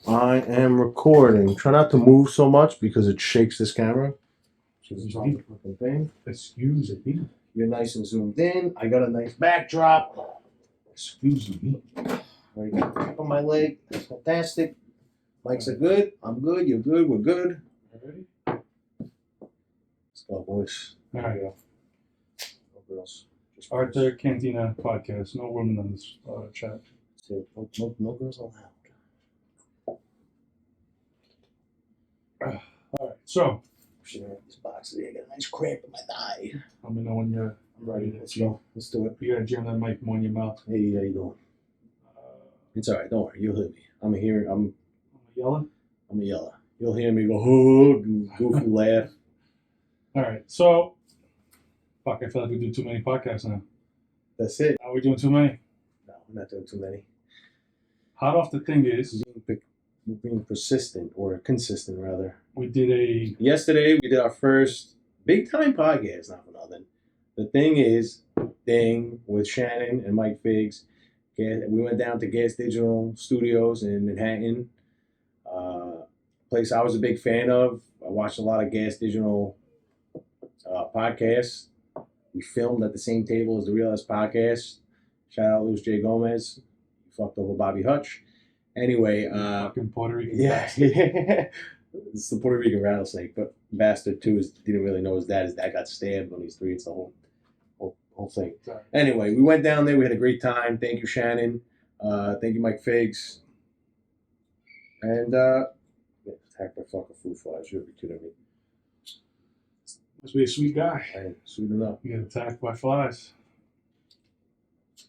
I am recording. Try not to move so much because it shakes this camera. Excuse on me. the fucking thing. Excuse me. You're nice and zoomed in. I got a nice backdrop. Excuse me. I got a tap on my leg. That's fantastic. Mics are good. I'm good. You're good. We're good. Ready? Let's go, boys. All right. No girls. Just Arthur Cantina podcast. No women on this chat. So, no girls allowed. All right. So Should have this box today. I got a nice cramp in my thigh. let me know when you're I'm ready. Let's go. Let's do it. You gotta jam that mic more in your mouth. Hey, how you doing? It's all right. Don't worry. You'll hear me. I'm Yelling. a yeller. You'll hear me go, oh, goofy laugh. All right. So fuck. I feel like we do too many podcasts now. That's it. Are we doing too many? No, we're not doing too many. Hot off the thing is, We're being persistent or consistent, rather. we did a Yesterday, we did our first big time podcast, not for nothing. The thing is, with Shannon and Mike Figs. We went down to Gas Digital Studios in Manhattan. Place I was a big fan of. I watched a lot of Gas Digital podcasts. We filmed at the same table as the Real S podcast. Shout out Luis J. Gomez. He fucked over Bobby Hutch. Anyway, fucking Puerto Rican. yeah. It's the Puerto Rican rattlesnake, but bastard too didn't really know his dad. His dad got stabbed when he's 3. It's the whole thing. Sorry. Anyway, we went down there. We had a great time. Thank you, Shannon. Thank you, Mike Figs. And attacked by fucking fruit flies. You'll be kidding me. Must be a sweet guy. Hey, sweet enough. You get attacked by flies.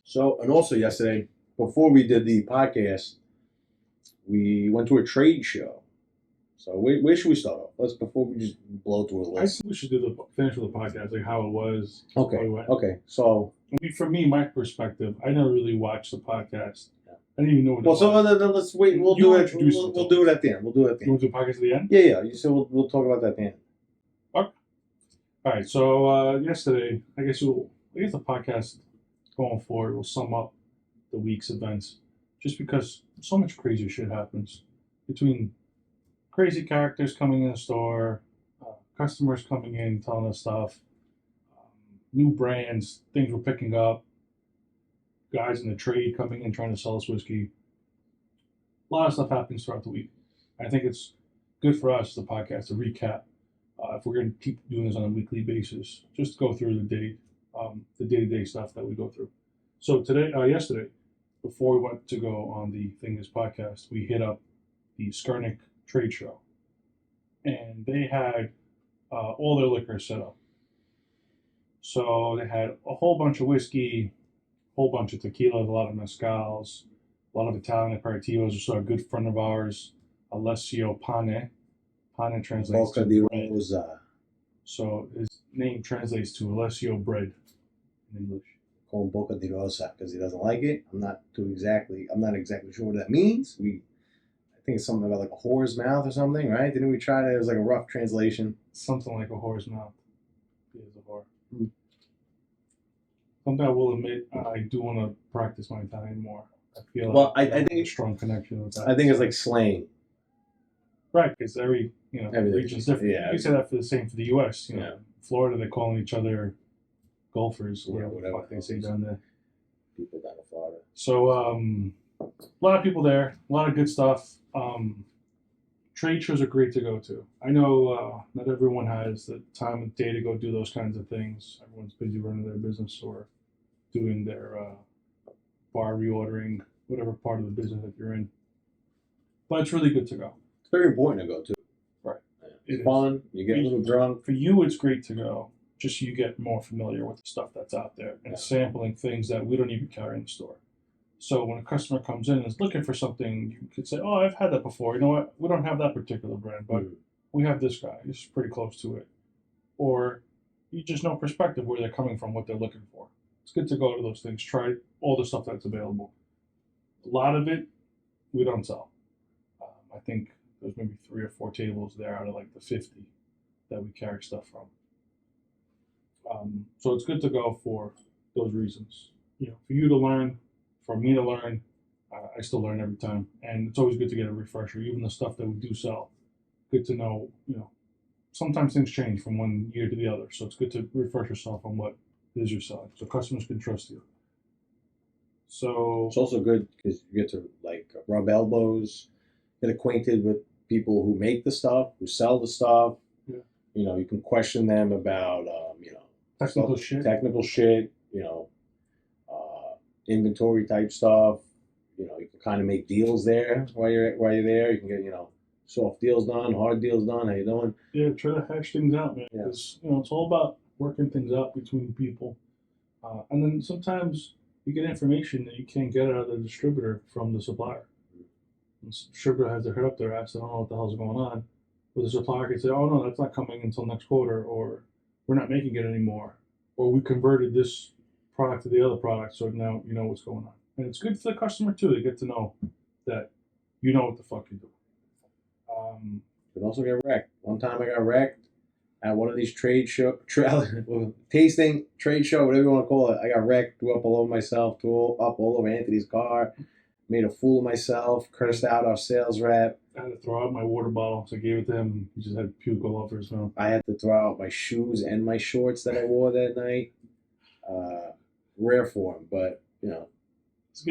So, and also yesterday, before we did the podcast, we went to a trade show. So where should we start off? Before we just blow through a I list. think we should finish with the podcast, like how it was. Okay. how it went. Okay. So. I mean, for me, my perspective, I never really watched the podcast. I didn't even know what it Well, so was. then let's wait. We'll You do it. introduce We'll do it at the end. We'll do it at the You end. want to do the podcast at the end? Yeah. You said we'll talk about that at the end. All right. So yesterday, I guess the podcast going forward will sum up the week's events, just because so much crazy shit happens between crazy characters coming in the store, customers coming in telling us stuff, new brands, things we're picking up, guys in the trade coming in trying to sell us whiskey. A lot of stuff happens throughout the week. I think it's good for us, the podcast, to recap. If we're going to keep doing this on a weekly basis, just go through the day-to-day stuff that we go through. So yesterday, before we went to go on the Thing podcast, we hit up the Skurnik trade show, and they had all their liquor set up. So they had a whole bunch of whiskey, a whole bunch of tequilas, a lot of mezcals, a lot of Italian aperitivos. So a good friend of ours, Alessio Pane. Pane translates Boca to di bread. Rosa. So his name translates to Alessio bread in English. Call him Boca di Rosa because he doesn't like it. I'm not exactly sure what that means. I think it's something about like a whore's mouth or something, right? Didn't we try that? It was like a rough translation. Something like a whore's mouth. He is a whore. Hmm. Something I will admit, I do want to practice my Italian more. I feel Well, like I think a strong connection with that. I think it's like slang. Right, because every Everything. region's different. Yeah. You can say that for the same for the U.S. Yeah. Florida, they're calling each other golfers, or Yeah, whatever the whatever fuck they say down there. People down in Florida. So a lot of people there, a lot of good stuff. Trade shows are great to go to. I know not everyone has the time of day to go do those kinds of things. Everyone's busy running their business or doing their bar reordering, whatever part of the business that you're in. But it's really good to go. It's very important to go to. Right. It's fun. You get a little drunk. For you, it's great to go. Just so you get more familiar with the stuff that's out there and sampling things that we don't even carry in the store. So when a customer comes in and is looking for something, you could say, "Oh, I've had that before. You know what? We don't have that particular brand, but we have this guy. It's pretty close to it." Or you just know perspective where they're coming from, what they're looking for. It's good to go to those things. Try all the stuff that's available. A lot of it we don't sell. I think there's maybe 3 or 4 tables there out of like the 50 that we carry stuff from. So it's good to go for those reasons. For you to learn, for me to learn. I still learn every time, and it's always good to get a refresher. Even the stuff that we do sell, good to know. Sometimes things change from one year to the other, so it's good to refresh yourself on what it is you're selling, so customers can trust you. So It's also good because you get to like rub elbows, get acquainted with people who make the stuff, who sell the stuff. Yeah. You can question them about technical shit. Inventory type stuff. You can kind of make deals there while you're there. You can get soft deals done, hard deals done. How you doing? yeah, try to hash things out, man. Yeah. Because it's all about working things out between people, and then sometimes you get information that you can't get out of the distributor from the supplier. The distributor has their head up their ass. They don't know what the hell's going on. But the supplier can say, "Oh no, that's not coming until next quarter," or "We're not making it anymore," or "We converted this product to the other product, so now you know what's going on." And it's good for the customer too. They get to know that you know what the fuck you do. You can also get wrecked. One time I got wrecked at one of these tasting trade show, whatever you want to call it. I got wrecked, threw up all over myself, threw up all over Anthony's car, made a fool of myself, cursed out our sales rep. I had to throw out my water bottle, so I gave it to him. He just had puke all over his mouth. I had to throw out my shoes and my shorts that I wore that night. Rare form, but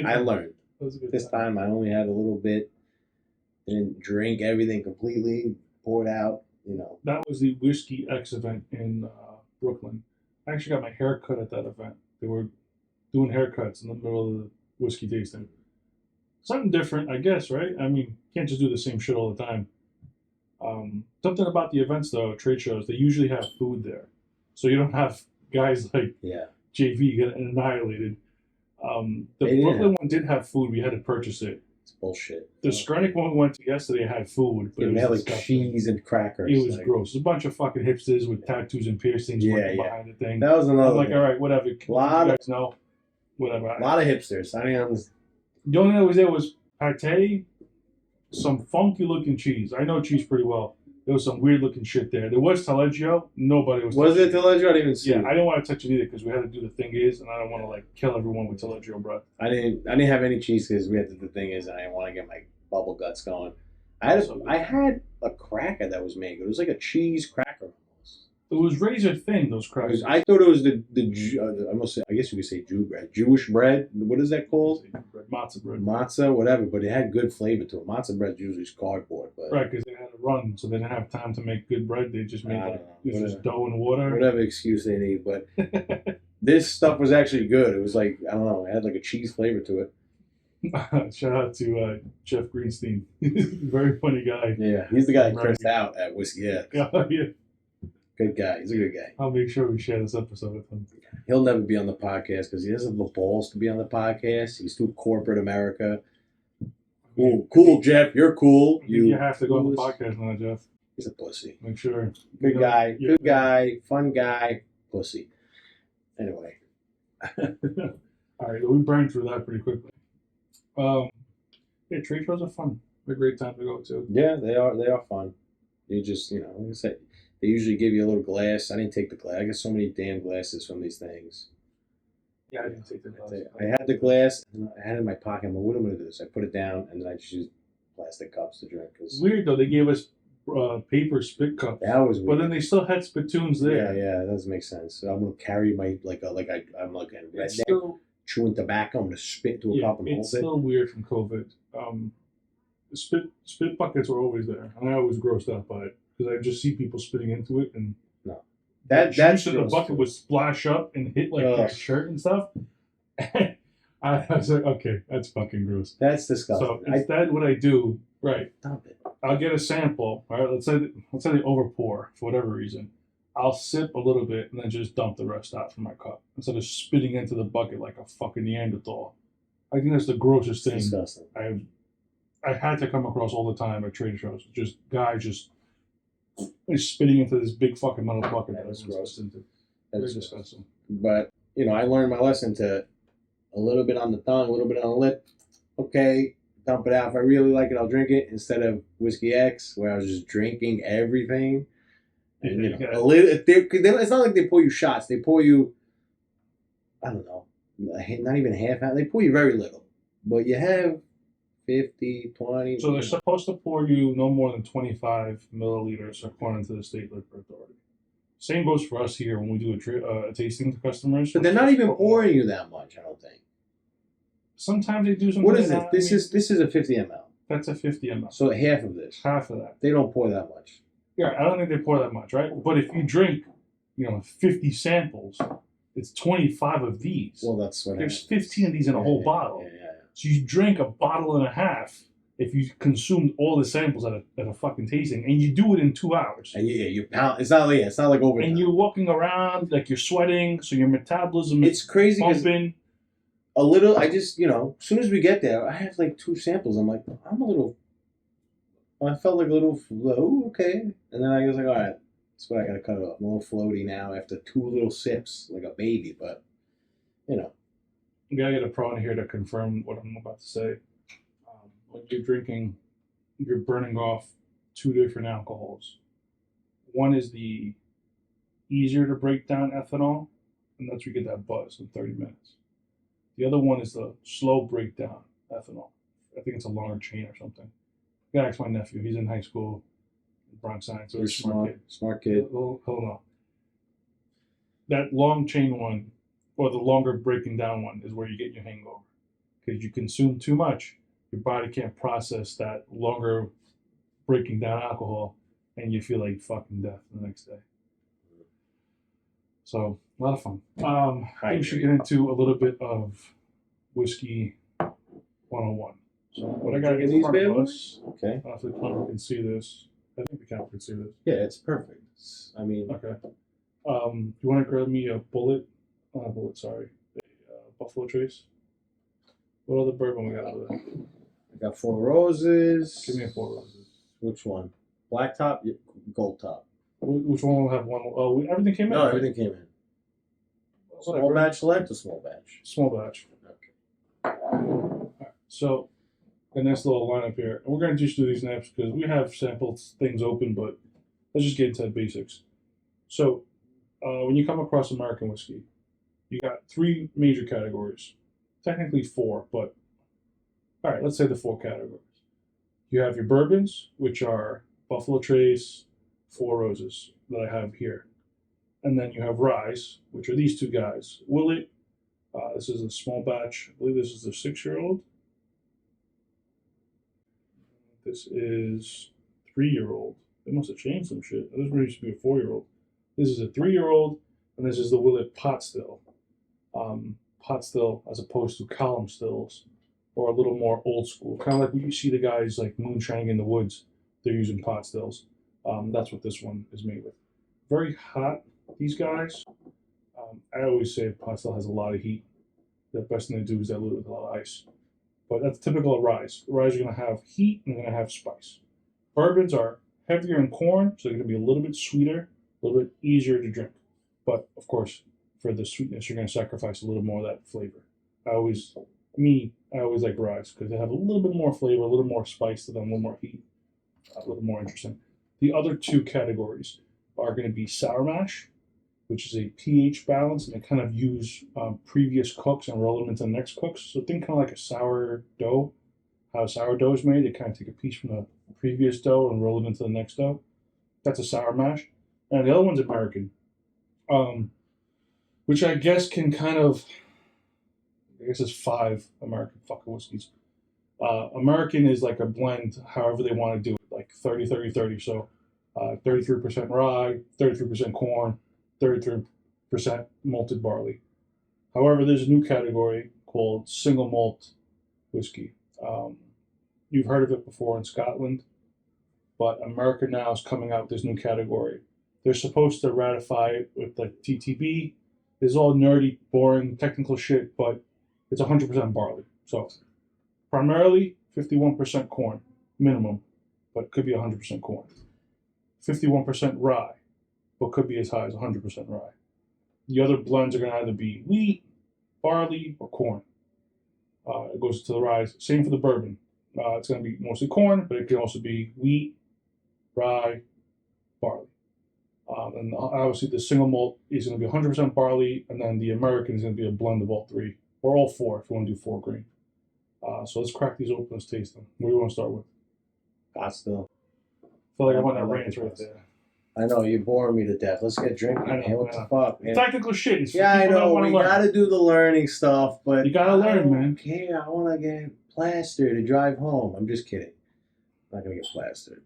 I learned. This time I only had a little bit. Didn't drink everything completely. Poured out. That was the Whiskey X event in Brooklyn. I actually got my hair cut at that event. They were doing haircuts in the middle of the whiskey tasting. Something different, I guess, right? I mean, you can't just do the same shit all the time. Something about the events, though, trade shows, they usually have food there. So you don't have guys like JV getting annihilated. The Brooklyn one did have food. We had to purchase it. It's bullshit. The Skrenik one we went to yesterday had food. But it had like cheese and crackers. It was gross. It was a bunch of fucking hipsters with tattoos and piercings working behind the thing. That was another I'm like, thing. all right, whatever. You guys know. Whatever. A lot of hipsters. I didn't understand. The only thing that was there was pate, some funky looking cheese. I know cheese pretty well. There was some weird looking shit there. There was taleggio. Nobody was. Was it taleggio? I didn't even see. Yeah, I didn't want to touch it either because we had to do the thing is, and I don't want to like kill everyone with taleggio bread. I didn't have any cheese because we had to do the thing is, and I didn't want to get my bubble guts going. I had a cracker that was made. It was like a cheese cracker. It was razor thin. Those crackers. I thought it was I guess you could say Jew bread, Jewish bread. What is that called? Matzah bread. Matzah, whatever. But it had good flavor to it. Matzah bread usually is cardboard, but right, because they had to run, so they didn't have time to make good bread. They just made it was just dough and water. Whatever excuse they need, but this stuff was actually good. It was like I don't know. It had like a cheese flavor to it. Shout out to Jeff Greenstein. Very funny guy. Yeah, he's the guy that cursed out at Whiskey X. Yeah. Good guy. He's a good guy. I'll make sure we share this episode with him. He'll never be on the podcast because he doesn't have the balls to be on the podcast. He's too corporate America. Cool, Jeff. You're cool. You have to go on the podcast now, Jeff. He's a pussy. Make sure. Good guy, fun guy, pussy. Anyway. All right, we burned through that pretty quickly. Yeah, trade shows are fun. They're a great time to go to. Yeah, they are. They are fun. You just, like I said, they usually give you a little glass. I didn't take the glass. I got so many damn glasses from these things. Yeah, I didn't take the glass. I had the glass. And I had it in my pocket. I'm like, what am I going to do this? I put it down, and then I just used plastic cups to drink. Weird, though. They gave us paper spit cups. That was weird. But then they still had spittoons there. Yeah, that doesn't make sense. So I'm going to carry my, I'm like a redneck chewing tobacco. I'm going to spit to a cup and hold it. It's still weird from COVID. Spit buckets were always there, and I always grossed out by it. Because I just see people spitting into it, and that juice in the bucket would splash up and hit like their shirt and stuff. I was like, okay, that's fucking gross. That's disgusting. So instead, what I do, right? Dump it. I'll get a sample. All right, let's say they over pour for whatever reason. I'll sip a little bit and then just dump the rest out from my cup instead of spitting into the bucket like a fucking Neanderthal. I think that's the grossest thing. Disgusting. I had to come across all the time at trade shows. Just guys just spitting into this big fucking metal bucket. That was gross. That's disgusting. But I learned my lesson to a little bit on the tongue, a little bit on the lip. Okay, dump it out. If I really like it, I'll drink it instead of Whiskey X, where I was just drinking everything. And it's not like they pour you shots. They pour you, I don't know, not even half out. They pour you very little, but you have 50, 20. So they're supposed to pour you no more than 25 milliliters according to the state liquor authority. Same goes for us here when we do a tasting to customers. But they're not even pouring you that much, I don't think. Sometimes they do something. What is this? This is a 50 ml. That's a 50 ml. So half of this. Half of that. They don't pour that much. Yeah, I don't think they pour that much, right? But if you drink, 50 samples, it's 25 of these. Well, that's what There's 15 of these in a whole bottle. Yeah. So you drink a bottle and a half if you consumed all the samples at a fucking tasting, and you do it in 2 hours. And you pound. It's not like overtime. And you're walking around like you're sweating, so your metabolism it's crazy pumping. A little. I just as soon as we get there, I have like 2 samples. I'm like, I felt like a little low, okay, and then I was like, all right, that's what I gotta cut it off. I'm a little floaty now after 2 little sips, like a baby, but We gotta get a pro in here to confirm what I'm about to say. When you're drinking, you're burning off 2 different alcohols. One is the easier to break down ethanol, and that's where you get that buzz in 30 minutes. The other one is the slow breakdown ethanol. I think it's a longer chain or something. I gotta ask my nephew. He's in high school, Bronx Science. So he's a smart kid. Hold on. That long chain one, or the longer breaking down one, is where you get your hangover. Because you consume too much, your body can't process that longer breaking down alcohol, and you feel like fucking death the next day. So, a lot of fun. We should get into a little bit of whiskey 101. So, what I got in front of us, okay. I don't know if the camera can see this. I think the camera can see this. Yeah, it's perfect. Okay. Do you want to grab me a Buffalo Trace? What other bourbon we got over there? I got 4 Roses. Give me a 4 Roses. Which one? Black top, gold top. Which one will have one? Oh, everything came in. No, everything came in. Small batch select or small batch? Small batch. Okay. Right, so, a nice little lineup here. And we're going to just do these naps because we have sampled things open, but let's just get into the basics. So, when you come across American whiskey, you got 3 major categories. Technically 4, but all right, let's say the 4 categories. You have your bourbons, which are Buffalo Trace, 4 Roses that I have here. And then you have Ryes, which are these 2 guys. Willet, this is a small batch. I believe this is the 6-year-old. This is 3-year-old. They must have changed some shit. This used to be a 4-year-old. This is a 3-year-old, and this is the Willet pot still. Pot still as opposed to column stills, or a little more old school. Kind of like when you see the guys like moonshining in the woods, they're using pot stills. That's what this one is made with. Very hot, these guys. I always say pot still has a lot of heat. The best thing to do is dilute it with a lot of ice. But that's typical of Ryes. Ryes are going to have heat and they're going to have spice. Bourbons are heavier in corn, so they're going to be a little bit sweeter, a little bit easier to drink. But, of course, for the sweetness, you're going to sacrifice a little more of that flavor. I always like Ryes because they have a little bit more flavor, a little more spice to them, a little more heat, a little more interesting. The other 2 categories are going to be sour mash, which is a pH balance, and they kind of use previous cooks and roll them into the next cooks. So think kind of like a sourdough, how sourdough is made. They kind of take a piece from the previous dough and roll it into the next dough. That's a sour mash. And the other one's American, which I guess can kind of, it's 5 American fucking whiskeys. American is like a blend, however they want to do it, like 30, 30, 30. So 33% rye, 33% corn, 33% malted barley. However, there's a new category called single malt whiskey. You've heard of it before in Scotland, but America now is coming out with this new category. They're supposed to ratify it with like TTB. It's all nerdy, boring, technical shit, but it's 100% barley. So primarily 51% corn, minimum, but it could be 100% corn. 51% rye, but could be as high as 100% rye. The other blends are going to either be wheat, barley, or corn. It goes to the rye. Same for the bourbon. It's going to be mostly corn, but it can also be wheat, rye, barley. And obviously the single malt is going to be 100% barley, and then the American is going to be a blend of all 3, or all 4 if you want to do 4 grain. So let's crack these open. Let's taste them. What do you want to start with? Hot still. I feel like I I want that like ranch the right crust. there. I know, you're boring me to death. Let's get drinking, I know, man. What I the know. fuck, man? Technical shit. It's for Yeah, I people that know. want We to learn. gotta do the learning stuff, but You gotta learn, I don't man. care. I want to get plastered to drive home. I'm just kidding. I'm not gonna get plastered.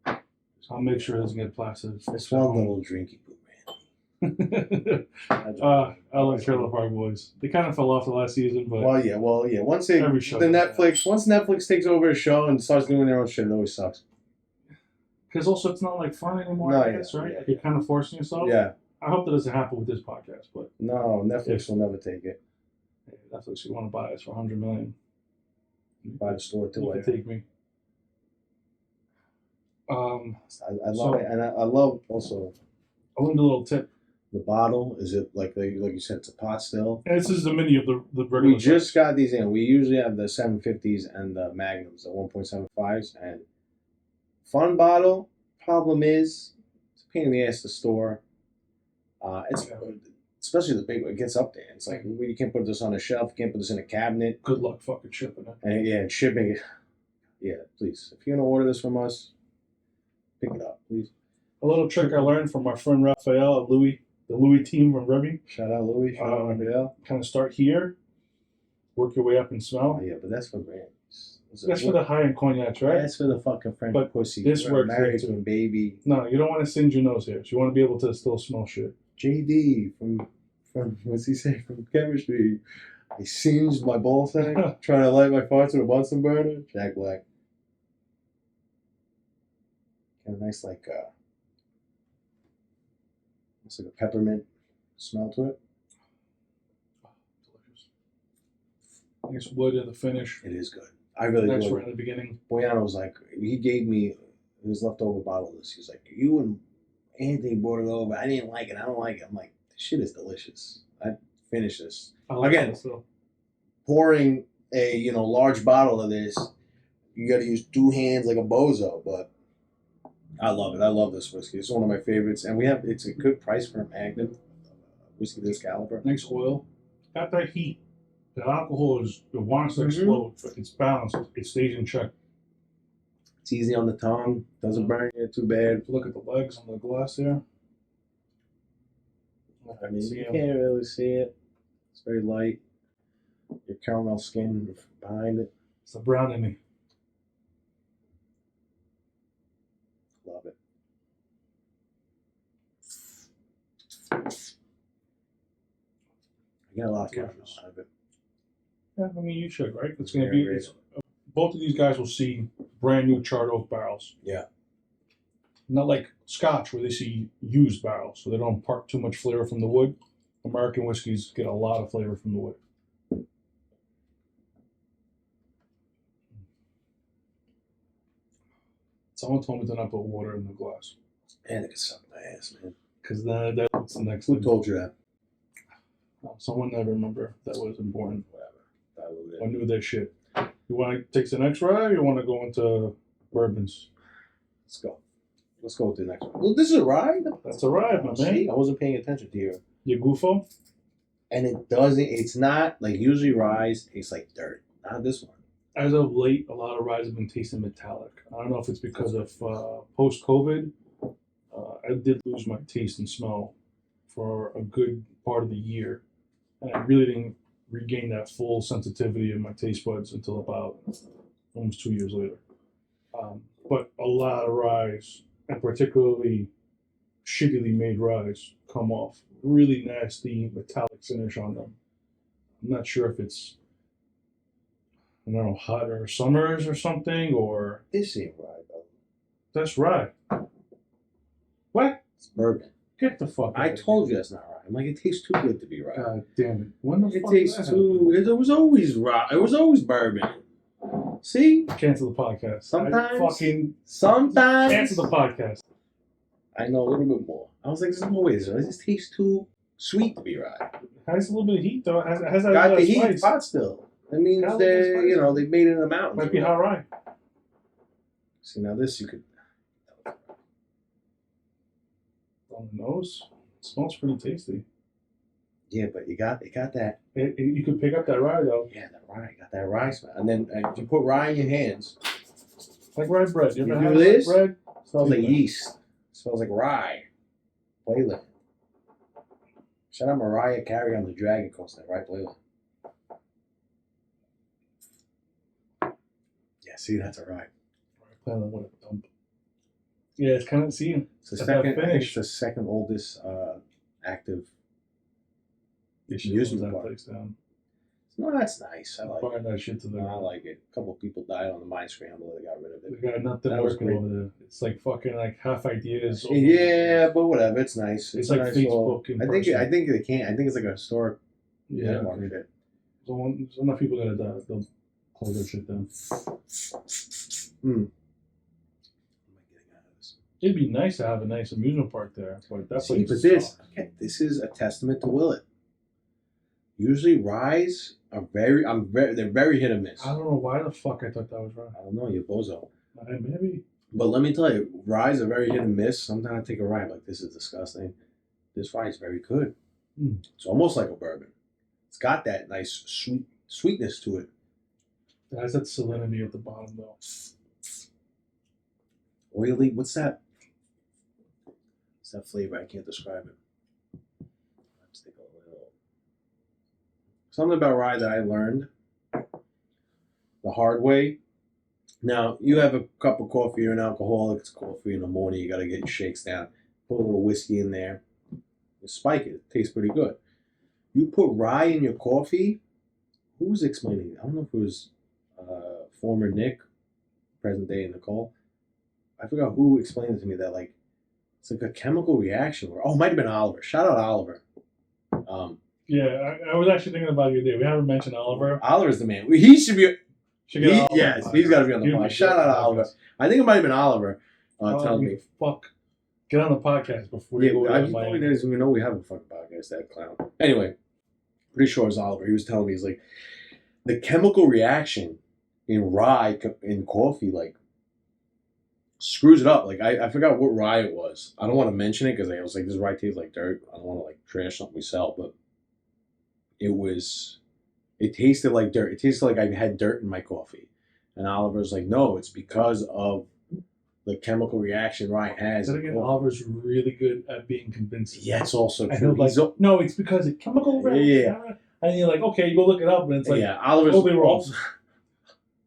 I'll make sure it doesn't get plastered. It's one little drinky poo, man. I love Trailer Park Boys. They kind of fell off the last season, but Well, yeah. Once Every show does that. Once Netflix takes over a show and starts doing their own shit, it always sucks. because also it's not like fun anymore, No, I guess, yeah, right? yeah, Like you're kind of forcing yourself. Yeah. I hope that doesn't happen with this podcast, but No, Netflix will never take it. hey, Netflix, you want to buy us for $100 million? By the store too. You can take me. I love So- it, and I love also I learned a little tip. the bottle. Is it like you said? It's a pot still. And this is the mini of the regular. We just got these in. We usually have the 750s and the Magnums, the 1.75s, and fun bottle. Problem is, it's a pain in the ass to store. It's especially the big one. It gets up there. It's like you can't put this on a shelf. You can't put this in a cabinet. Good luck fucking shipping it. And shipping it. Yeah, please. If you're gonna order this from us, pick it up, please. A little trick I learned from our friend Raphael at Louis, the Louis team from Rebbe. Shout out Louis. Shout out Raphael. Kind of start here, work your way up in smell. Oh, yeah, but that's for brands. That's for the high-end cognacs, right? That's for the fucking French But pussy. this works there, American too. baby. No, you don't want to singe your nose here. So you want to be able to still smell shit. JD from what's he say from chemistry? I singed my ball sack trying to light my farts with a Bunsen burner. Jack Black. Got a nice it's like a peppermint smell to it. Delicious. Nice wood in the finish. It is good. I really Nice do. right in the beginning. Boyano was like, he gave me his leftover bottle of this. He was like, you and Anthony brought it over. I didn't like it. I don't like it. I'm like, this shit is delicious. I finished this. Again, that still. pouring a large bottle of this, you got to use 2 hands like a bozo. But I love it. I love this whiskey. It's one of my favorites, and it's a good price for a Magnum whiskey this caliber. Nice oil. Got that heat. The alcohol it wants to Mhm. explode, but it's balanced. It stays in check. It's easy on the tongue. Doesn't burn you too bad. If you look at the legs on the glass there. I mean, you can't really see it. It's very light. Your caramel skin behind it. It's the brown in me. Love it. I get a lot of caramel out of it. Yeah, I mean you should, right? It's Very gonna be. rare. Both of these guys will see brand new charred oak barrels. Yeah. Not like Scotch where they see used barrels, so they don't impart too much flavor from the wood. American whiskeys get a lot of flavor from the wood. Someone told me to not put water in the glass. Man, it could suck my ass, man. Because that's the next Who thing. told you that? Someone I remember that was important. Whatever. Diluted. I knew their shit. You want to take the next ride or you want to go into bourbons? Let's go. Let's go with the next one. Well, this is a ride. That's a ride, my man. See, I wasn't paying attention to you. You goofo? And it's not like usually ryes tastes like dirt. Not this one. As of late, a lot of rides have been tasting metallic. I don't know if it's because of post-COVID. I did lose my taste and smell for a good part of the year. And I really didn't regain that full sensitivity in my taste buds until about almost 2 years later. But a lot of ryes, and particularly shittily made ryes, come off really nasty metallic finish on them. I'm not sure if it's, I don't know, hotter summers or something, or This ain't rye though. that's rye. What? It's bourbon. Get the fuck I out of told here. you that's not rye. I'm like, it tastes too good to be rye. God damn it. When the It fuck did tastes that too. It was always rye. It was always bourbon. See, happen? Cancel the podcast. Sometimes- Cancel sometimes the podcast. I know a little bit more. I was like, there's no way. This tastes too sweet to be rye. Has a little bit of heat though. Has that Got little the heat spice. hot still. That means Got a little bit of they, spice. they made it in the mountains. Might be hot rye. See, now this you could. On the nose. It smells pretty tasty. Yeah, but it got that. You could pick up that rye though. Yeah, that rye got that rye smell. And then if you put rye in your hands, Like rye bread. You ever You had do rye this? bread? it smells like Yeah. yeast. It smells like rye. Playland. Shout out Mariah Carey on the Dragon Coaster, right, Playland? Yeah, see, that's a rye. Playland would have dump. Yeah, it's kind of seeing. It's the At that second. I think finish. it's the second oldest active. You should Use close the that bar. place down. No, that's nice. I like it. Burn that shit to the I ground. like it. A couple of people died on the mine scramble. They got rid of They it. got nothing That was working great. over there. It's like fucking like half ideas. over Yeah, but whatever. It's nice. It's a like nice little- Facebook in I think. person. I think they can't. I think it's like a historic Yeah. landmark shit. So enough people gonna die. They'll close their shit down. What am I getting out of this? It'd be nice to have a nice amusement park there, but that See, place but sucks. this is a testament to Willet. Usually, ryes are they're very hit or miss. I don't know why the fuck I thought that was right. I don't know, you bozo. Maybe. But let me tell you, ryes are very hit and miss. Sometimes I take a rye, I'm like, this is disgusting. This rye is very good. It's almost like a bourbon. It's got that nice sweetness to it. It has that salinity at the bottom though. Oily. What's that? What's that flavor? I can't describe it. Let's take a little. Something about rye that I learned the hard way. Now, you have a cup of coffee, you're an alcoholic, it's coffee in the morning, you got to get your shakes down. Put a little whiskey in there. You spike it. It tastes pretty good. You put rye in your coffee. Who was explaining it? I don't know if it was former Nick, present day Nicole. I forgot who explained it to me that like it's like a chemical reaction. Where, it might have been Oliver. Shout out Oliver. Yeah, I was actually thinking about it the other day. We haven't mentioned Oliver. Oliver's the man. He should be. Should get Oliver Yes, on the he's got to be on the podcast. podcast. Shout out Oliver. I think it might have been Oliver telling Oliver, me. fuck. Get on the podcast before Yeah, you go he to told me Miami. that we know we have a fucking podcast, that clown. Anyway, pretty sure it was Oliver. He was telling me, he's like, the chemical reaction in rye, in coffee, like, screws it up. Like, I forgot what rye it was. I don't want to mention it because I was like, this rye tastes like dirt. I don't want to, like, trash something we sell, but it tasted like dirt. It tasted like I had dirt in my coffee. And Oliver's like, no, it's because of the chemical reaction rye has. Then again, Oliver's really good at being convincing. Yeah, it's also And true. he'll like, no, it's because of chemical reaction. Yeah. And you're like, okay, you go look it up, and it's like, yeah, Oliver's totally wrong.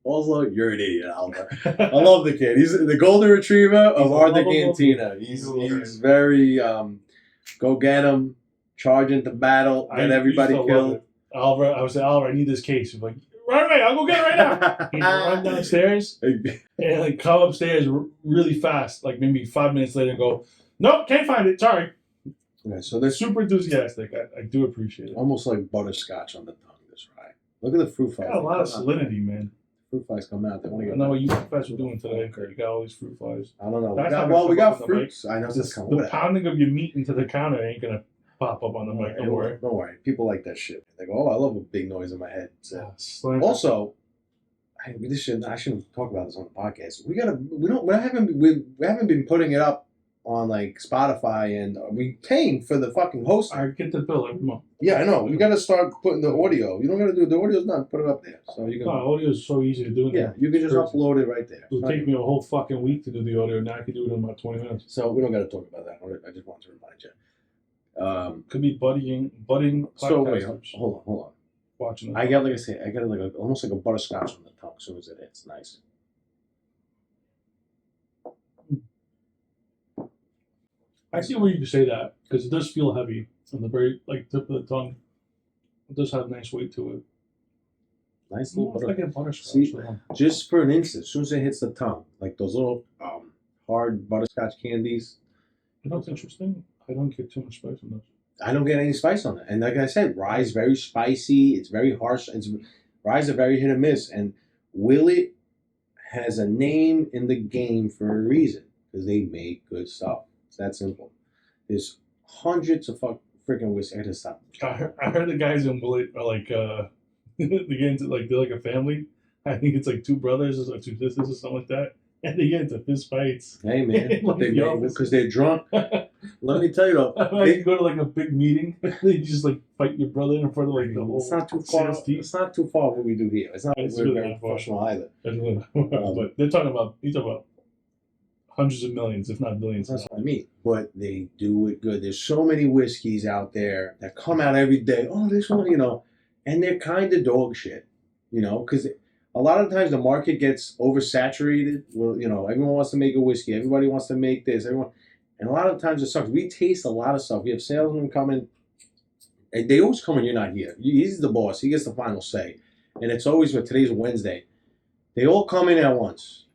Also, you're an idiot, Oliver. I love the kid. He's the golden retriever of He's a Arthur lovable Cantina. He's very go get him, charge into battle, get everybody used to love killed. it. Oliver, I was like, Oliver, I need this case. He's like, right away, I'll go get it right now. He'd run downstairs and like come upstairs really fast, like maybe 5 minutes later, and go, nope, can't find it. Sorry. Okay, so They're there's super enthusiastic. I do appreciate it. almost like butterscotch on the tongue. This rye. Look at the fruit flies. Got a lot of They come out. salinity, man. Fruit flies come out. They want to I get. know what you guys were doing today. You got all these fruit flies. I don't know. That's not We gonna got come up on the fruits. I know this coming. The pounding of your meat into the counter ain't gonna pop up on the mic. Don't worry. Don't worry. People like that shit. They go, oh, I love a big noise in my head. So. Slam. Also, I shouldn't talk about this on the podcast. We haven't been putting it up on like Spotify, and we paying for the fucking hosting. I get the bill every month. Yeah, I know. We got to start putting the audio. You don't got to do the audio's not put it up there. So you can. No, audio is so easy to do. Yeah, you can just upload it right there. It'll take me a whole fucking week to do the audio. Now I can do it in about 20 minutes. So we don't got to talk about that. I just wanted to remind you. Could be budding So wait, podcasters hold on. watching it. I got like almost like a butterscotch on the tongue. As soon as it hits, nice. I see where you can say that because it does feel heavy on the very like tip of the tongue. It does have a nice weight to it. Nice little It's butter. like a butterscotch. See, just for an instant, as soon as it hits the tongue, like those little hard butterscotch candies, You know what's interesting? I don't get too much spice in those. I don't get any spice on it. And like I said, rye is very spicy. It's very harsh. Rye's are very hit or miss. And Willet has a name in the game for a reason because they make good stuff. It's that simple. There's hundreds of freaking whiskey. I just stop. I heard the guys in Willet are like they get into like they're like a family. I think it's like two brothers or two sisters or something like that, and they get into fist fights. Hey man, Like they the office. because they're drunk. Let me tell you though, Like you go to like a big meeting, you just like fight your brother in front of like the whole. it's not too far. sales team. It's not too far what we do here. It's not. It's We're really very not far. professional either. But they're talking about hundreds of millions, if not billions. That's what I mean. But they do it good. There's so many whiskeys out there that come out every day. Oh, this one, and they're kind of dog shit, because a lot of times the market gets oversaturated. Well, everyone wants to make a whiskey. Everybody wants to make this. And a lot of times it sucks. We taste a lot of stuff. We have salesmen coming. And they always come when you're not here. He's the boss. He gets the final say. And it's always, today's Wednesday. They all come in at once.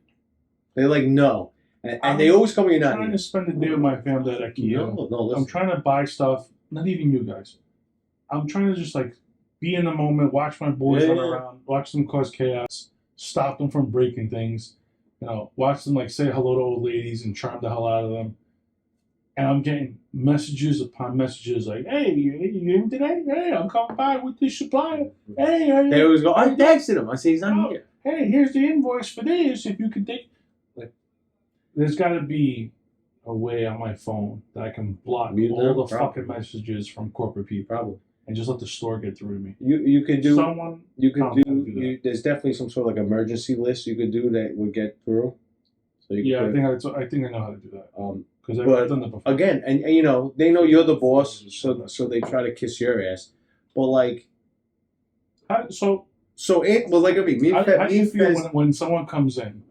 They're like, no. And they always come when you're not I'm trying here. to spend the day with my family at IKEA. No, listen. I'm trying to buy stuff. Not even you guys. I'm trying to just like be in the moment, watch my boys run around, watch them cause chaos, stop them from breaking things, watch them like say hello to old ladies and charm the hell out of them. And I'm getting messages upon messages like, hey, you in today? Hey, I'm coming by with this supplier. Hey, they always go, I texted him. I say, he's not here. Hey, here's the invoice for this. If you could take. Like, there's got to be a way on my phone that I can block all the fucking messages from corporate people. Probably. And just let the store get through to me. You could do. Someone. You could do. There's definitely some sort of like emergency list you could do that would get through. So you I think I know how to do that. Because I've done that before. Again, and they know you're the boss, so they try to kiss your ass. But like, like I mean, how do you feel when someone comes in,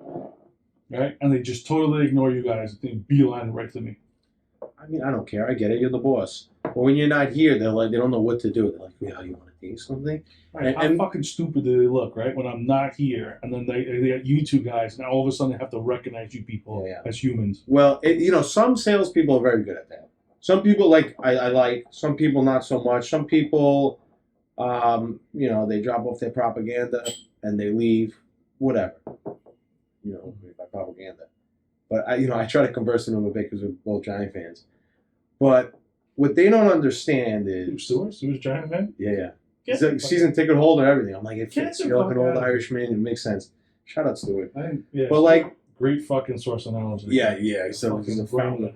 right, and they just totally ignore you guys, they beeline right to me? I mean, I don't care. I get it. You're the boss. But when you're not here, they're like, they don't know what to do. They're like, yeah, you want to do something? Right. How fucking stupid do they look, right? When I'm not here, and then they got you two guys, and all of a sudden they have to recognize you people as humans. Well, some salespeople are very good at that. Some people I like. Some people not so much. Some people, they drop off their propaganda and they leave. Whatever. By propaganda. But I try to converse with them a bit because we're both Giant fans. But what they don't understand is Stewart's Giant fan. Yeah. He's a season ticket holder, everything. I'm like, it fits. You're like an old Irishman. It makes sense. Shout out Stewart. But like, great fucking source analogy. Yeah. So he's a friend.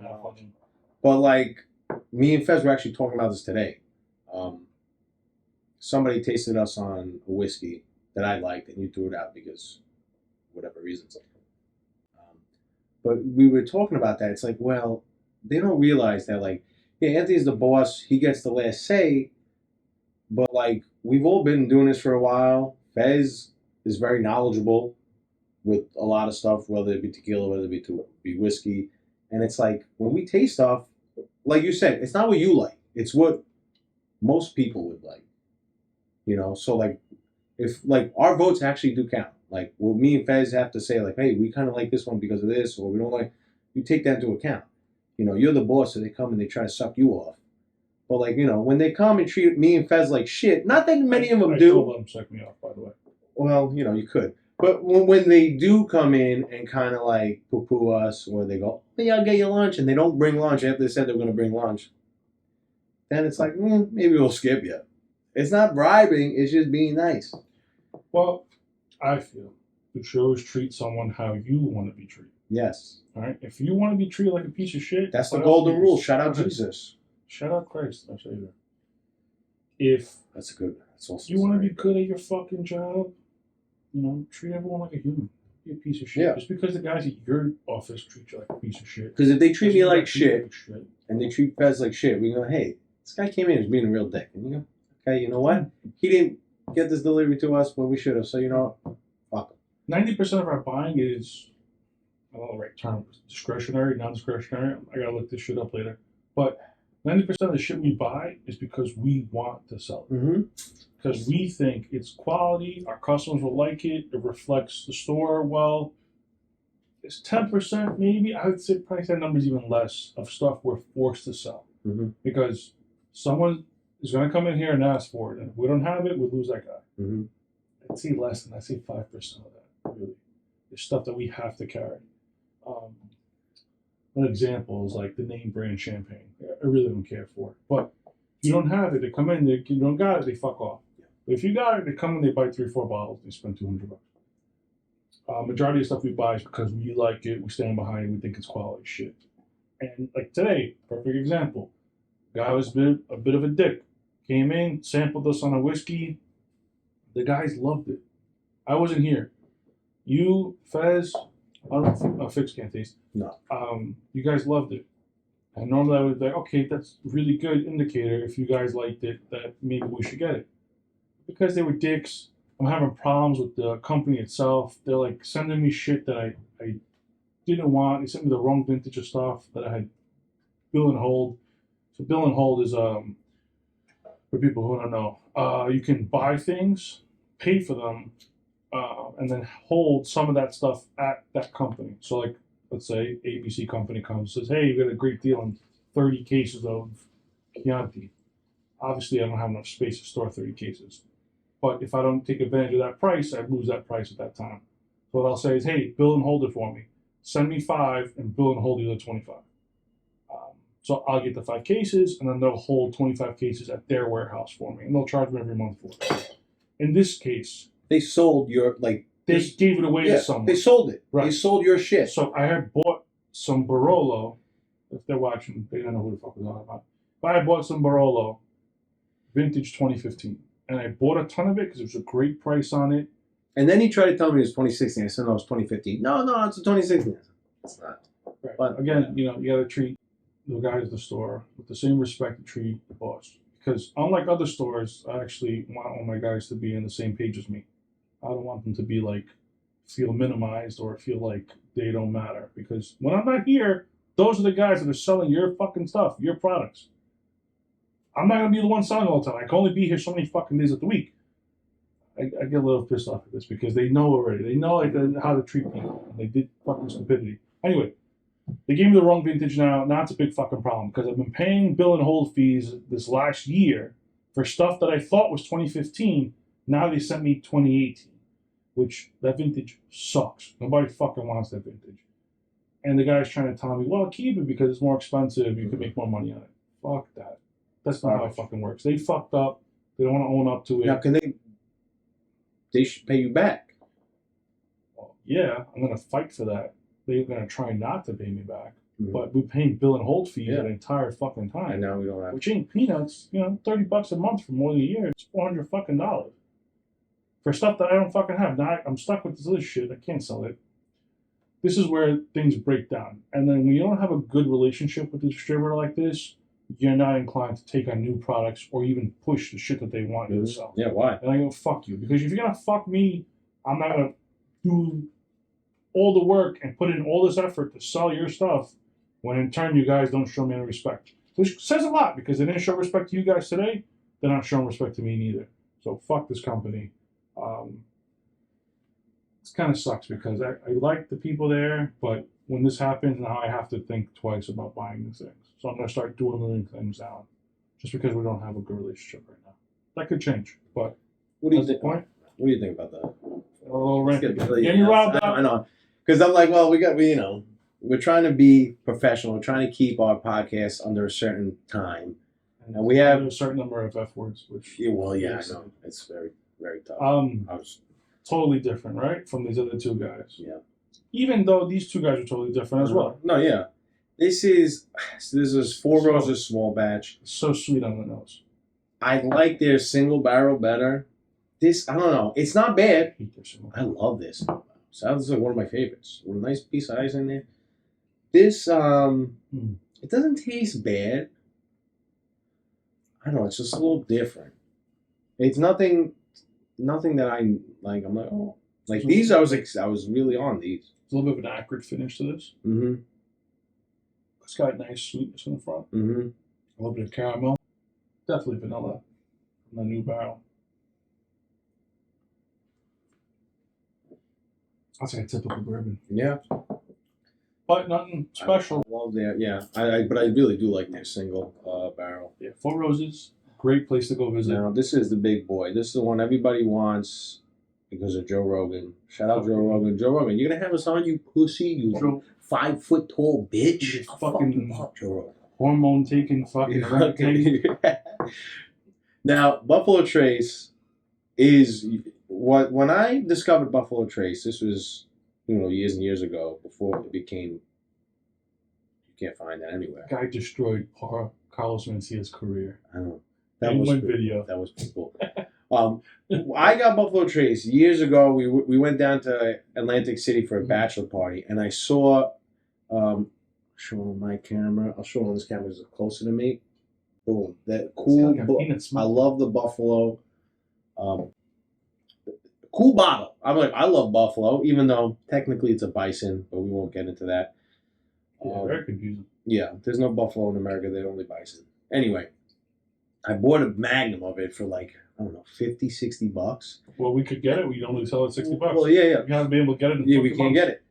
But like, me and Fez were actually talking about this today. Somebody tasted us on a whiskey that I liked, and you threw it out because whatever reasons. But we were talking about that. It's like, well, they don't realize that, like, yeah, Anthony's the boss. He gets the last say. But, like, we've all been doing this for a while. Fez is very knowledgeable with a lot of stuff, whether it be tequila, whether it be whiskey. And it's like, when we taste stuff, like you said, it's not what you like. It's what most people would like. So, like, if, like, our votes actually do count. Like, what me and Fez have to say, like, hey, we kind of like this one because of this, or we don't like, you take that into account. You're the boss, so they come and they try to suck you off. But, like, when they come and treat me and Fez like shit, not that many of them do. I let them suck me off, by the way. Well, you could. But when they do come in and kind of, like, poo-poo us, or they go, hey, I'll get you lunch, and they don't bring lunch after they said they were going to bring lunch, then it's like, maybe we'll skip you. It's not bribing, it's just being nice. Well, I feel you should always treat someone how you want to be treated. Yes. All right? If you want to be treated like a piece of shit... That's the golden rule. Shout out Jesus. Shout out Christ, I'll tell you that. That's also you want to be good at your fucking job, treat everyone like a human. Be a piece of shit. Yeah. Just because the guys at your office treat you like a piece of shit. Because if they treat me like shit, and they treat Fez like shit, we go, hey, this guy came in, he's being a real dick. And you go, okay, you know what? He didn't get this delivery to us when we should have, so fuck him. 90% of our buying is, I don't know the right term, discretionary, non-discretionary. I gotta look this shit up later. But 90% of the shit we buy is because we want to sell it. Mm-hmm. Because we think it's quality, our customers will like it, it reflects the store well. It's 10% maybe, I would say probably that number's even less, of stuff we're forced to sell. Mm-hmm. Because someone is going to come in here and ask for it, and if we don't have it, we lose that guy. Mm-hmm. I'd say less than, I'd say 5% of that, really. It's stuff that we have to carry. An example is like the name brand champagne. I really don't care for it. But if you don't have it, they come in, you don't got it, they fuck off. But if you got it, they come in, they buy 3-4 bottles, they spend $200. Majority of stuff we buy is because we like it, we stand behind it, we think it's quality shit. And like today, perfect example. Guy was a bit of a dick. Came in, sampled us on a whiskey. The guys loved it. I wasn't here. You, Fez, I don't know, Fix can't taste. No. You guys loved it. And normally I would be like, okay, that's a really good indicator if you guys liked it, that maybe we should get it. Because they were dicks, I'm having problems with the company itself. They're like sending me shit that I didn't want. They sent me the wrong vintage of stuff that I had bill and hold. So bill and hold is for people who don't know, you can buy things, pay for them, and then hold some of that stuff at that company. So like, let's say ABC company comes and says, hey, you got a great deal on 30 cases of Chianti. Obviously, I don't have enough space to store 30 cases. But if I don't take advantage of that price, I lose that price at that time. So what I'll say is, hey, bill and hold it for me. Send me 5 and bill and hold the other 25. So I'll get the 5 cases, and then they'll hold 25 cases at their warehouse for me, and they'll charge me every month for it. In this case, They sold your they gave it away to someone. They sold it. Right. They sold your shit. So I had bought some Barolo. If they're watching, they don't know who the fuck was on about. But I bought some Barolo, vintage 2015, and I bought a ton of it because it was a great price on it. And then he tried to tell me it was 2016. I said, no, it's 2015. No, it's a 2016. It's not. Right. But again, you know, you got to treat the guys at the store with the same respect you treat the boss. Because unlike other stores, I actually want all my guys to be on the same page as me. I don't want them to be like, feel minimized or feel like they don't matter. Because when I'm not here, those are the guys that are selling your fucking stuff, your products. I'm not going to be the one selling all the time. I can only be here so many fucking days of the week. I get a little pissed off at this because they know already. They know like how to treat people. And they did fucking stupidity. Anyway, they gave me the wrong vintage now. Now it's a big fucking problem because I've been paying bill and hold fees this last year for stuff that I thought was 2015. Now they sent me 2018, which that vintage sucks. Nobody fucking wants that vintage. And the guy's trying to tell me, well, keep it because it's more expensive. You can make more money on it. Fuck that. That's not how it fucking works. They fucked up. They don't want to own up to it. now, can they should pay you back. Well, yeah, I'm going to fight for that. They're going to try not to pay me back. Mhm. But we're paying bill and hold fees Yeah. the entire fucking time. And now we don't have. Which ain't peanuts, you know, $30 a month for more than a year. It's $400 fucking dollars. For stuff that I don't fucking have. Now I'm stuck with this other shit. I can't sell it. This is where things break down. And then when you don't have a good relationship with the distributor like this, you're not inclined to take on new products or even push the shit that they want you to sell. Yeah, why? And I go, fuck you. Because if you're going to fuck me, I'm not going to do all the work and put in all this effort to sell your stuff when in turn you guys don't show me any respect. Which says a lot because they didn't show respect to you guys today. They're not showing respect to me neither. So fuck this company. It kind of sucks because I like the people there, but when this happens, now I have to think twice about buying these things. So I'm going to start dwindling things down just because we don't have a good relationship right now. That could change, but What do you that's the think? point. What do you think about that? A little rant. Get Get me riled up. I know. Because I'm like, well, we're trying to be professional. We're trying to keep our podcast under a certain time. And we have a certain number of F words, which I know. It's very, very tough. totally different, right, from these other two guys. Yeah. Even though these two guys are totally different as well. No, yeah. This is 4 roses small batch. So sweet on the nose. I like their single barrel better. This, I don't know. It's not bad. I love this. Sounds like one of my favorites. With a nice piece of ice in there. This, it doesn't taste bad. I don't know. It's just a little different. It's nothing that I like. I'm like, oh, like these. I was really on these. There's a little bit of an acrid finish to this. Mm-hmm. It's got nice sweetness in the front. Mm-hmm. A little bit of caramel. Definitely vanilla from the new barrel. That's like a typical bourbon. Yeah. But nothing special. I love their, yeah. But I really do like their single barrel. Yeah, 4 Roses. Great place to go visit. Now, this is the big boy. This is the one everybody wants because of Joe Rogan. Shout out Joe Rogan. Joe Rogan, you're going to have us on, you pussy, you 5 foot tall bitch. I'll fucking fuck Joe Rogan. Hormone taking fucking thing. Now, Buffalo Trace is what when I discovered Buffalo Trace, this was years and years ago before it became can't find that anywhere. Guy destroyed Carlos Mencia's career. I don't know. That In was one pretty, video. That was pretty cool. I got Buffalo Trace years ago. We went down to Atlantic City for a bachelor party, and I saw. Show on my camera. I'll show on this camera. It's closer to me. Boom. That cool. Like a peanut I love the Buffalo. Cool bottle. I'm like, I love Buffalo, even though technically it's a bison, but we won't get into that. Yeah, very confusing. Yeah, there's no Buffalo in America. They're only bison. Anyway, I bought a magnum of it for like, I don't know, $50-$60. Well, we could get it. We only sell it $60. Well, yeah. We haven't been able to get it in Yeah, we 50 can't months. get it.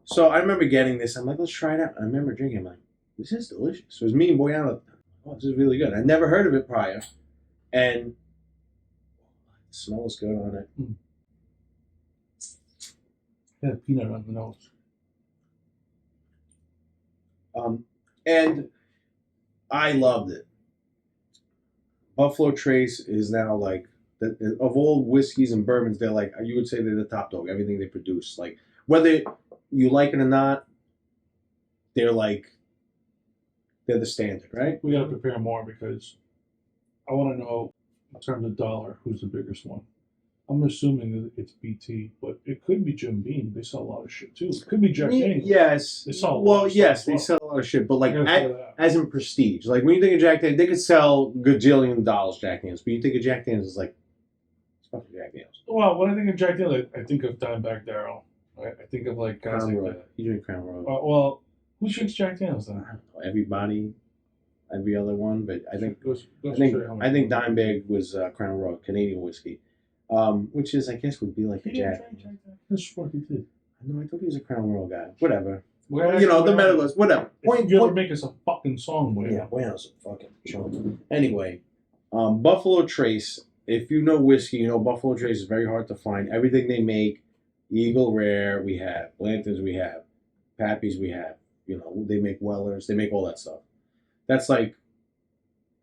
So I remember getting this. I'm like, let's try it out. I remember drinking. I'm like, this is delicious. So it was me and Boyana. Oh, this is really good. I never heard of it prior. And the smell is good on it. Yeah, peanut on the nose. And I loved it. Buffalo Trace is now like, of all whiskeys and bourbons, they're like, you would say they're the top dog. Everything they produce. Like, whether you like it or not, they're the standard, right? We got to prepare more because I want to know, in terms of dollar, who's the biggest one. I'm assuming that it's BT, but it could be Jim Beam. They sell a lot of shit too. It could be Jack Daniels. Yes. They sell a lot of stuff as they well. sell a lot of shit, but like You gotta figure that out. as in prestige. Like when you think of Jack Daniels, they could sell gajillion dollars Jack Daniels, but you think of Jack Daniels, it's like, it's fucking Jack Daniels. Well, when I think of Jack Daniels, I think of Dimebag Darrell. Right? I think of like guys Crown like Royal. that. You drink Crown Royal. Well, who drinks Jack Daniels then? I don't know, everybody, every other one, but I think Goes I to think show you how much- I think Dimebag was Crown Royal, Canadian whiskey, which is I guess would be like a He didn't Jack. drink Jack Daniels. That's what he did. No, I thought he was a Crown Royal guy. Whatever. We're You know, the actually- medalist. Whatever. If you ever make us a fucking song with Yeah, Buenos fucking chunk. Anyway, Buffalo Trace. If you know whiskey, you know Buffalo Trace is very hard to find. Everything they make, Eagle Rare, we have. Blanton's, we have. Pappy's, we have. You know, they make Wellers, they make all that stuff. That's like,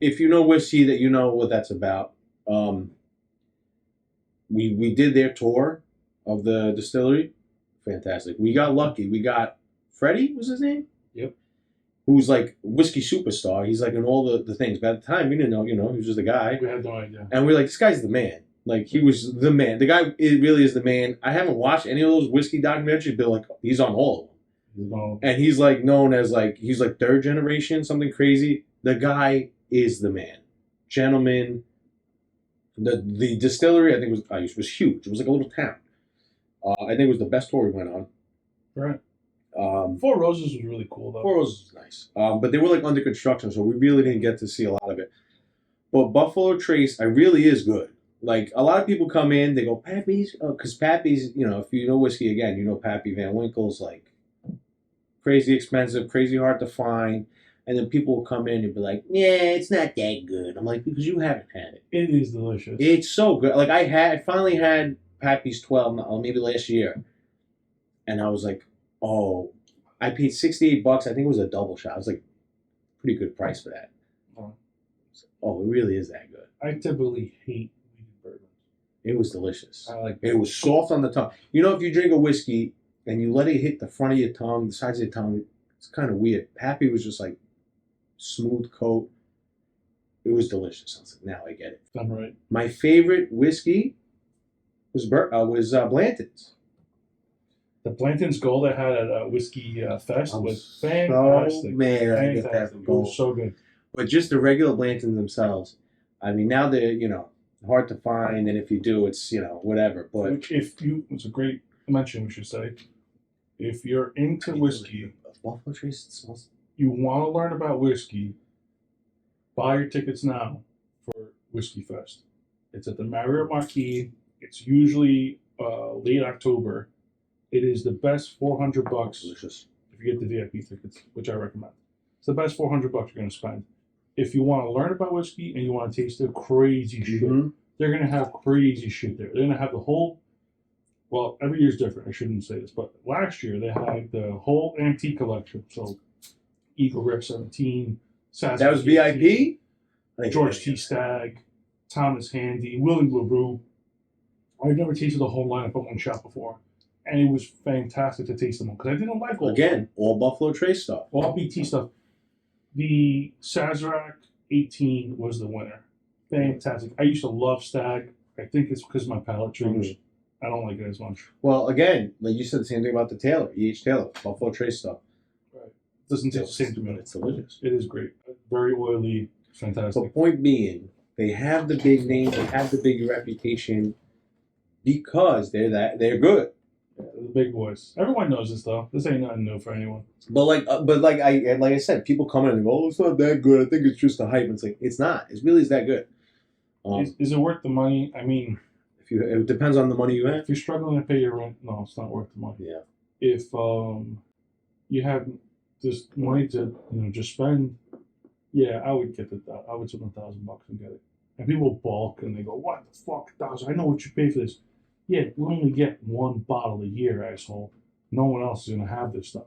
if you know whiskey, that you know what that's about. We did their tour of the distillery. Fantastic. We got lucky. We got Freddie, was his name? Yep. Who's like whiskey superstar. He's like in all the things. But at the time, we didn't know, he was just a guy. We had no idea. And we're like, this guy's the man. Like, he was the man. The guy really is the man. I haven't watched any of those whiskey documentaries, but like, he's on all of them. And he's like known as like, he's like third generation, something crazy. The guy is the man. Gentleman. The distillery, I think, was huge. It was like a little town. I think it was the best tour we went on. Right. Four Roses was really cool, though. Four Roses was nice. But they were like under construction, so we really didn't get to see a lot of it. But Buffalo Trace, really is good. Like, a lot of people come in, they go, Pappy's? Because Pappy's, if you know whiskey again, you know Pappy Van Winkle's like crazy expensive, crazy hard to find. And then people will come in and be like, yeah, it's not that good. I'm like, because you haven't had it. It is delicious. It's so good. Like, I finally had Pappy's 12, maybe last year. And I was like, oh, I paid $68. I think it was a double shot. It was like pretty good price for that. Oh, it really is that good. I typically hate weeded bourbon. It was delicious. I like it was soft on the tongue. If you drink a whiskey and you let it hit the front of your tongue, the sides of your tongue, it's kind of weird. Pappy was just like smooth coat. It was delicious. I was like, now I get it. Done right. My favorite whiskey was Blanton's. The Blanton's Gold I had at a Whiskey Fest was fantastic. Man, I get that Fantastic. It gold. was so good. But just the regular Blantons themselves, I mean, now they're, hard to find, and if you do, it's, whatever. But It's a great mention, we should say. If you're into whiskey, Buffalo Trace, it smells. You want to learn about whiskey, buy your tickets now for Whiskey Fest. It's at the Marriott Marquis. It's usually late October. It is the best $400 Delicious. if you get the VIP tickets, which I recommend. It's the best $400 you're going to spend. If you want to learn about whiskey and you want to taste the crazy shit, they're going to have crazy shit there. They're going to have the whole, well, every year's different. I shouldn't say this, but last year they had the whole antique collection. So Eagle Rare 17, Sassy That was 18, VIP? George T. Stagg, Thomas Handy, Willie LaRue. I've never tasted the whole lineup at one shop before. and it was fantastic to taste them all because I didn't like all Buffalo Trace stuff. all BT stuff. The Sazerac 18 was the winner. Fantastic. I used to love Stag. I think it's because my palate changed. I don't like it as much. Well, again, like you said, the same thing about the Taylor, E.H. Taylor, Buffalo Trace stuff. Right. Doesn't taste the same to me. It's delicious. It is great. Very oily. Fantastic. The point being, they have the big name, they have the big reputation because they're good. Yeah, the big boys. Everyone knows this though. This ain't nothing new for anyone. But like I said, people come in and go, "Oh, it's not that good. I think it's just a hype." And it's like it's not. It really is that good. Is it worth the money? I mean, it depends on the money you have. If you're struggling to pay your rent, no, it's not worth the money. Yeah. If you have this money to just spend, yeah, I would get I would spend $1,000 and get it. And people balk and they go, "What the fuck, $1,000? I know what you pay for this." Yeah, we only get one bottle a year, asshole. No one else is gonna have this stuff.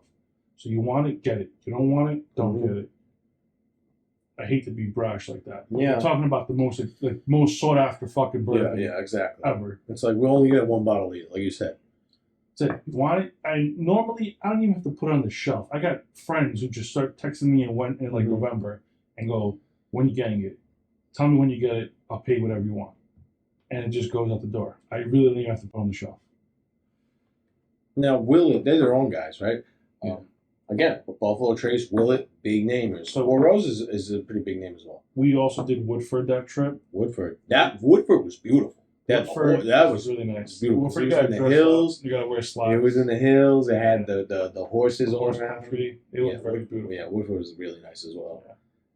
So you want it, get it. You don't want it, don't get it. I hate to be brash like that. Yeah. We're talking about the most sought after fucking bourbon. Yeah, exactly. Ever. It's like we only get one bottle a year, like you said. That's it. You want it? I don't even have to put it on the shelf. I got friends who just start texting me in November and go, "When are you getting it? Tell me when you get it. I'll pay whatever you want." And it just goes out the door. I really don't even have to put it on the shelf. Now, Willet, they're their own guys, right? Yeah. Again, Buffalo Trace, Willet, big namers. So Four Roses is a pretty big name as well. We also did Woodford that trip. Woodford was beautiful. That was really nice. Beautiful. Woodford, it was in the hills. You gotta wear slides. It was in the hills. It had the horses all around. Country. It looked very beautiful. Yeah, Woodford was really nice as well.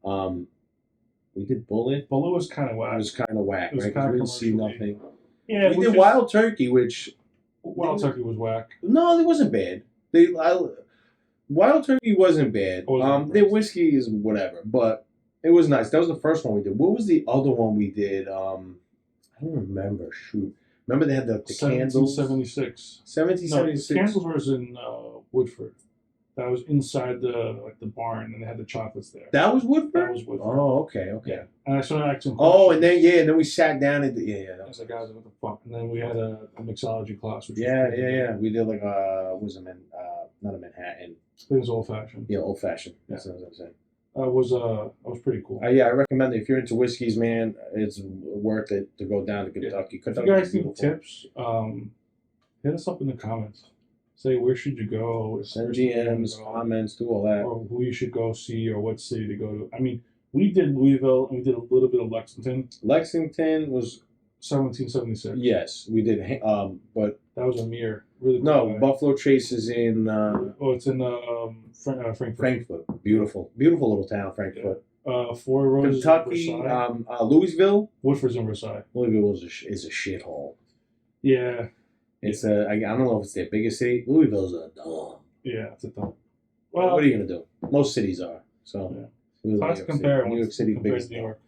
Yeah. We did Bullet. Bullet was kind of whack. It was kind of whack, right? Because we didn't see nothing. Yeah, we did Wild Turkey, which Wild Turkey was whack. No, it wasn't bad. Wild Turkey wasn't bad. Their whiskey is whatever, but it was nice. That was the first one we did. What was the other one we did? I don't remember. Shoot. Remember they had the candles? 1776. 1776. No, the candles was in Woodford. That was inside the barn, and they had the chocolates there. That was Woodford? That was Woodford. Oh, okay. Yeah. And I started asking questions. Oh, and then we sat down and I was like, guys, what the fuck? And then we had a mixology class. Which yeah. We did like was not a Manhattan. It was old fashioned. Yeah, old fashioned. Yeah. That's what I'm saying. Was pretty cool. Yeah, I recommend it. If you're into whiskeys, man, it's worth it to go down to Kentucky. If you guys need tips, hit us up in the comments. Say where should you go? Send GMs, comments, do all that. Or who you should go see, or what city to go to. I mean, we did Louisville and we did a little bit of Lexington. Lexington was 1776. Yes, we did. But that was a mere really cool no guy. Buffalo Trace is in. It's in Frankfurt. Frankfurt, beautiful little town, Frankfurt. Yeah. Four Roses, Kentucky, Louisville. Woodford's in Versailles. Louisville is a shithole. Yeah. It's I don't know if it's their biggest city. Louisville's a dump. Yeah, it's a dump. Well, what are you gonna do? Most cities are. So yeah. It's hard to compare. New York City compared to New York.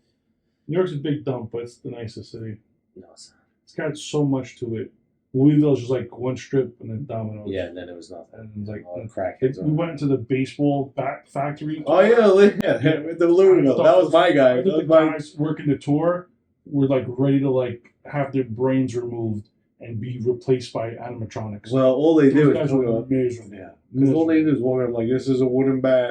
New York's a big dump, but it's the nicest city. No, it's not. It's got so much to it. Louisville's just like one strip and then Domino's. Yeah, and then it was nothing. And like crackheads. We went into the baseball factory. Oh yeah, the Louisville. That was my guy. The guys working the tour were like ready to like have their brains removed and be replaced by animatronics. Well, all they did was miserable. Yeah, because all they did was walk around like, this is a wooden bag.